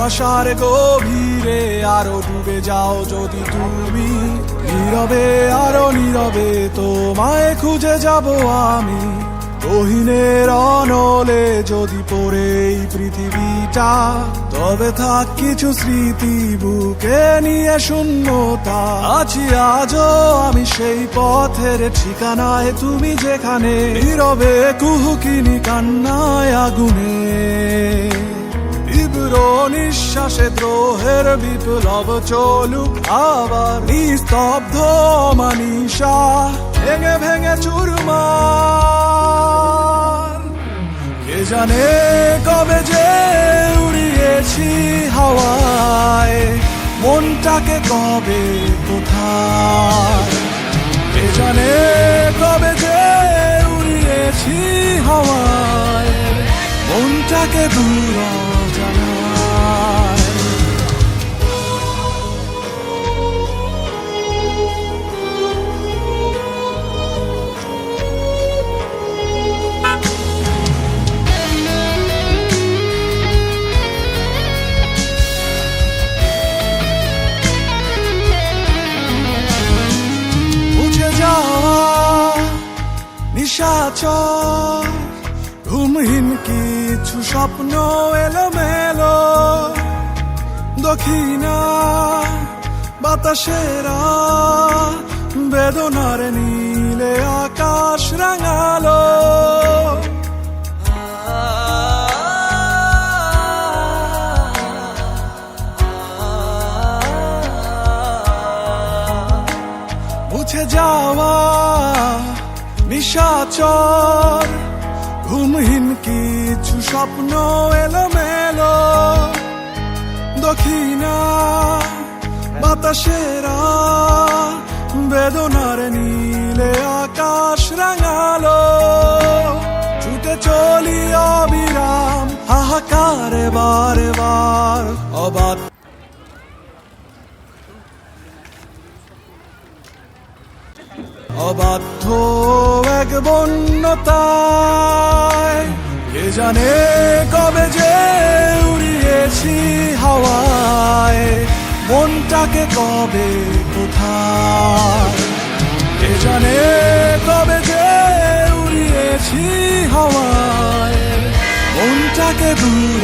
ভালোবাসার গভীরে আরো ডুবে যাও যদি তুমি, নীরবে আরো নীরবে তোমায় খুঁজে যাব আমি। গহীনের অনলে যদি পড়ে এই পৃথিবীটা, তবে থাক কিছু স্মৃতি বুকে নিয়ে শূন্যতা। আছি আজও আমি সেই পথের ঠিকানায়, তুমি যেখানে নীরবে কুহুকিনি কান্নায় আগুনে। তীব্র নিঃশ্বাসে দ্রোহের বিপ্লব চলুক আবার, নিস্তব্ধ মানিসা ভেঙে ভেঙে চুরমার। কে জানে কবে যে উড়িয়েছি হাওয়ায়, মনটাকে কবে কোথায়। কে জানে কবে যে উড়িয়েছি হাওয়ায়, মনটাকে দূর জানায়। মুছে যাওয়া নিশাচর, ঘুমহীন কিছু স্বপ্ন এলোমেলো, দক্ষিণা বাতাসেরা বেদনার নীলে আকাশ রাঙালো। মুছে যাওয়া নিশাচর, ঘুমহীন কিছু স্বপ্ন এলোমেলো, দক্ষিণা বাতাসেরা বেদনার নীলে আকাশ রাঙালো। ছুটে চলি অবিরাম হাহাকারে বারে বার, অবাধ্য এক বন্যতায়। কে জানে কবে যে উড়িয়েছি হাওয়ায়, মনটাকে কবে কোথায়। কে জানে কবে যে উড়িয়েছি হাওয়ায়, মনটাকে দূর